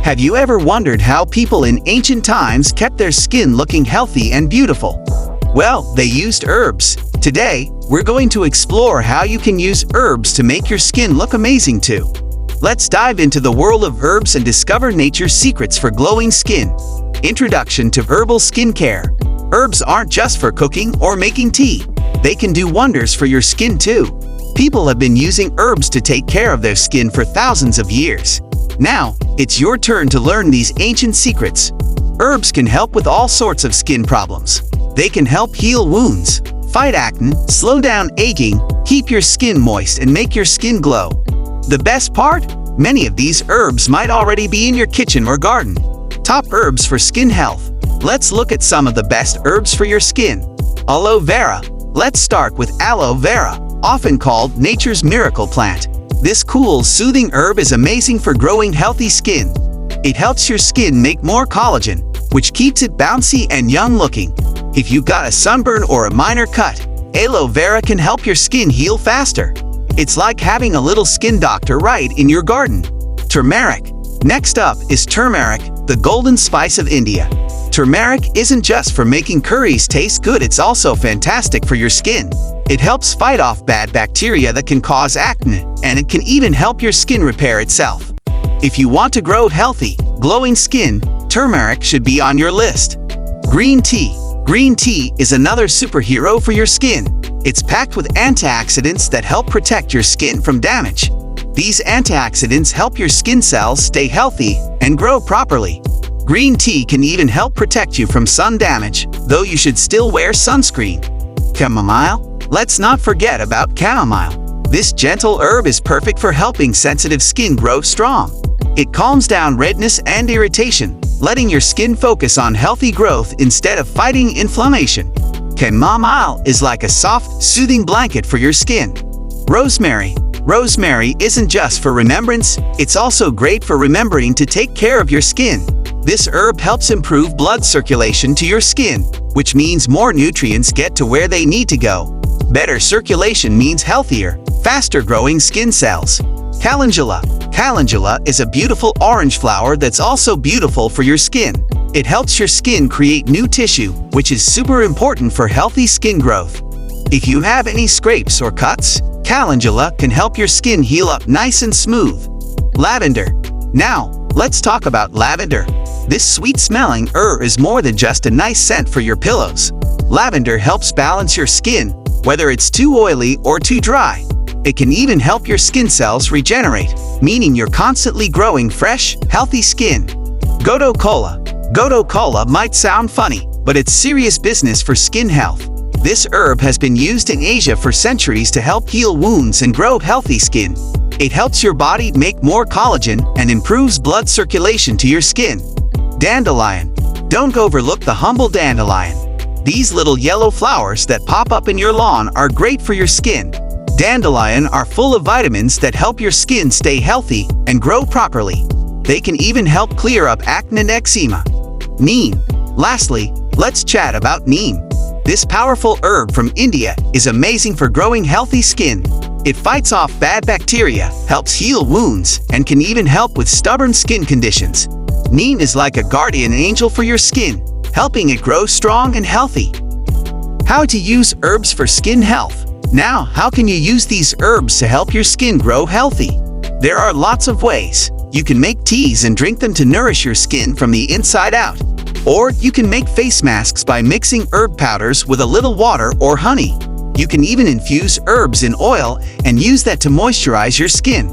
Have you ever wondered how people in ancient times kept their skin looking healthy and beautiful? Well, they used herbs. Today, we're going to explore how you can use herbs to make your skin look amazing too. Let's dive into the world of herbs and discover nature's secrets for glowing skin. Introduction to herbal skincare. Herbs aren't just for cooking or making tea. They can do wonders for your skin too. People have been using herbs to take care of their skin for thousands of years. Now, it's your turn to learn these ancient secrets. Herbs can help with all sorts of skin problems. They can help heal wounds, fight acne, slow down aging, keep your skin moist, and make your skin glow. The best part? Many of these herbs might already be in your kitchen or garden. Top herbs for skin health. Let's look at some of the best herbs for your skin. Aloe vera. Let's start with aloe vera, often called nature's miracle plant. This cool, soothing herb is amazing for growing healthy skin. It helps your skin make more collagen, which keeps it bouncy and young-looking. If you've got a sunburn or a minor cut, aloe vera can help your skin heal faster. It's like having a little skin doctor right in your garden. Turmeric. Next up is turmeric, the golden spice of India. Turmeric isn't just for making curries taste good, it's also fantastic for your skin. It helps fight off bad bacteria that can cause acne, and it can even help your skin repair itself. If you want to grow healthy, glowing skin, turmeric should be on your list. Green tea. Green tea is another superhero for your skin. It's packed with antioxidants that help protect your skin from damage. These antioxidants help your skin cells stay healthy and grow properly. Green tea can even help protect you from sun damage, though you should still wear sunscreen. Chamomile. Let's not forget about chamomile. This gentle herb is perfect for helping sensitive skin grow strong. It calms down redness and irritation, letting your skin focus on healthy growth instead of fighting inflammation. Chamomile is like a soft, soothing blanket for your skin. Rosemary. Rosemary isn't just for remembrance, it's also great for remembering to take care of your skin. This herb helps improve blood circulation to your skin, which means more nutrients get to where they need to go. Better circulation means healthier, faster-growing skin cells. Calendula. Calendula is a beautiful orange flower that's also beautiful for your skin. It helps your skin create new tissue, which is super important for healthy skin growth. If you have any scrapes or cuts, calendula can help your skin heal up nice and smooth. Lavender. Now, let's talk about lavender. This sweet-smelling herb is more than just a nice scent for your pillows. Lavender helps balance your skin, whether it's too oily or too dry. It can even help your skin cells regenerate, meaning you're constantly growing fresh, healthy skin. Gotu kola. Gotu kola might sound funny, but it's serious business for skin health. This herb has been used in Asia for centuries to help heal wounds and grow healthy skin. It helps your body make more collagen and improves blood circulation to your skin. Dandelion. Don't overlook the humble dandelion. These little yellow flowers that pop up in your lawn are great for your skin. Dandelion are full of vitamins that help your skin stay healthy and grow properly. They can even help clear up acne and eczema. Neem. Lastly, let's chat about neem. This powerful herb from India is amazing for growing healthy skin. It fights off bad bacteria, helps heal wounds, and can even help with stubborn skin conditions. Neem is like a guardian angel for your skin, helping it grow strong and healthy. How to use herbs for skin health. Now, how can you use these herbs to help your skin grow healthy? There are lots of ways. You can make teas and drink them to nourish your skin from the inside out. Or you can make face masks by mixing herb powders with a little water or honey. You can even infuse herbs in oil and use that to moisturize your skin.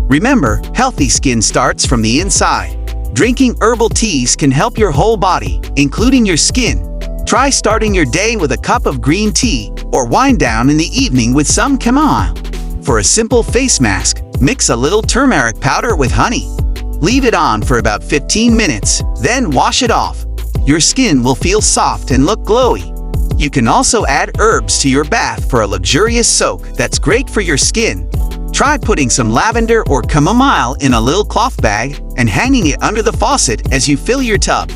Remember, healthy skin starts from the inside. Drinking herbal teas can help your whole body, including your skin. Try starting your day with a cup of green tea, or wind down in the evening with some chamomile. For a simple face mask, mix a little turmeric powder with honey. Leave it on for about 15 minutes, then wash it off. Your skin will feel soft and look glowy. You can also add herbs to your bath for a luxurious soak that's great for your skin. Try putting some lavender or chamomile in a little cloth bag and hanging it under the faucet as you fill your tub.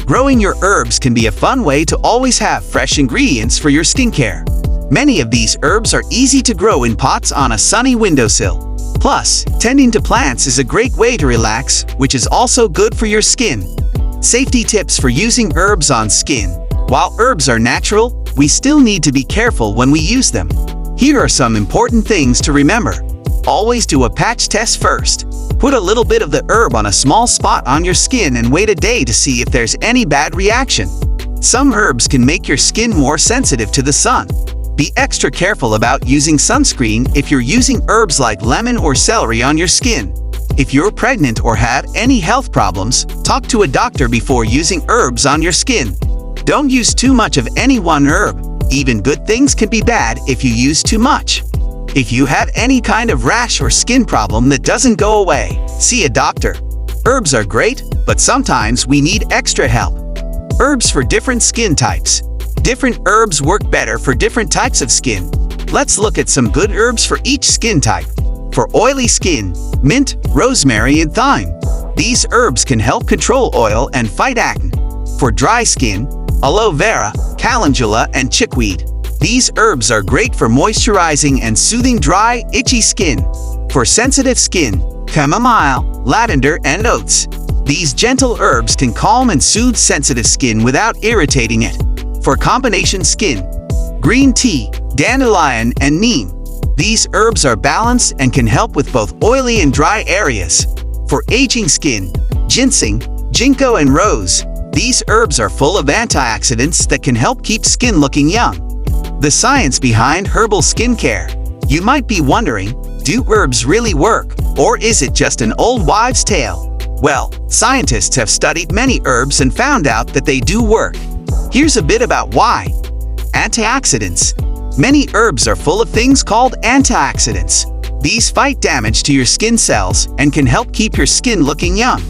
Growing your herbs can be a fun way to always have fresh ingredients for your skincare. Many of these herbs are easy to grow in pots on a sunny windowsill. Plus, tending to plants is a great way to relax, which is also good for your skin. Safety tips for using herbs on skin. While herbs are natural, we still need to be careful when we use them. Here are some important things to remember. Always do a patch test first. Put a little bit of the herb on a small spot on your skin and wait a day to see if there's any bad reaction. Some herbs can make your skin more sensitive to the sun. Be extra careful about using sunscreen if you're using herbs like lemon or celery on your skin. If you're pregnant or have any health problems, talk to a doctor before using herbs on your skin. Don't use too much of any one herb. Even good things can be bad if you use too much. If you have any kind of rash or skin problem that doesn't go away, see a doctor. Herbs are great, but sometimes we need extra help. Herbs for different skin types. Different herbs work better for different types of skin. Let's look at some good herbs for each skin type. For oily skin, mint, rosemary, and thyme. These herbs can help control oil and fight acne. For dry skin, aloe vera, calendula, and chickweed. These herbs are great for moisturizing and soothing dry, itchy skin. For sensitive skin, chamomile, lavender, and oats. These gentle herbs can calm and soothe sensitive skin without irritating it. For combination skin, green tea, dandelion, and neem. These herbs are balanced and can help with both oily and dry areas. For aging skin, ginseng, ginkgo, and rose. These herbs are full of antioxidants that can help keep skin looking young. The science behind herbal skincare. You might be wondering, do herbs really work, or is it just an old wives' tale? Well, scientists have studied many herbs and found out that they do work. Here's a bit about why. Antioxidants. Many herbs are full of things called antioxidants. These fight damage to your skin cells and can help keep your skin looking young.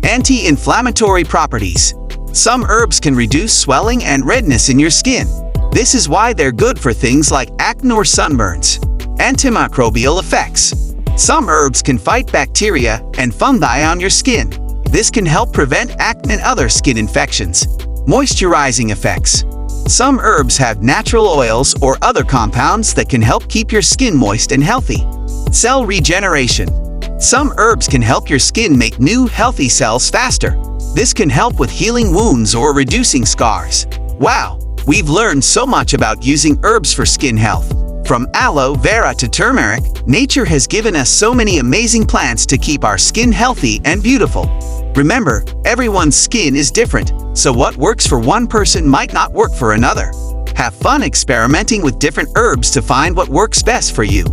Anti-inflammatory properties. Some herbs can reduce swelling and redness in your skin. This is why they're good for things like acne or sunburns. Antimicrobial effects. Some herbs can fight bacteria and fungi on your skin. This can help prevent acne and other skin infections. Moisturizing effects. Some herbs have natural oils or other compounds that can help keep your skin moist and healthy. Cell regeneration. Some herbs can help your skin make new, healthy cells faster. This can help with healing wounds or reducing scars. Wow! We've learned so much about using herbs for skin health. From aloe vera to turmeric, nature has given us so many amazing plants to keep our skin healthy and beautiful. Remember, everyone's skin is different, so what works for one person might not work for another. Have fun experimenting with different herbs to find what works best for you.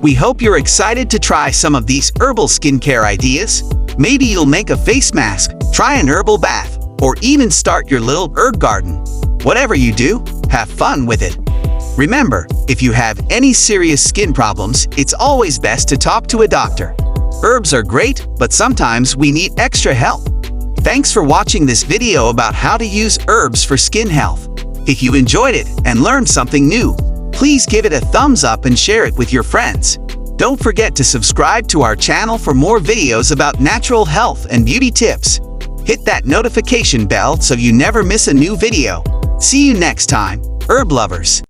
We hope you're excited to try some of these herbal skincare ideas. Maybe you'll make a face mask, try an herbal bath, or even start your little herb garden. Whatever you do, have fun with it. Remember, if you have any serious skin problems, it's always best to talk to a doctor. Herbs are great, but sometimes we need extra help. Thanks for watching this video about how to use herbs for skin health. If you enjoyed it and learned something new, please give it a thumbs up and share it with your friends. Don't forget to subscribe to our channel for more videos about natural health and beauty tips. Hit that notification bell so you never miss a new video. See you next time, herb lovers.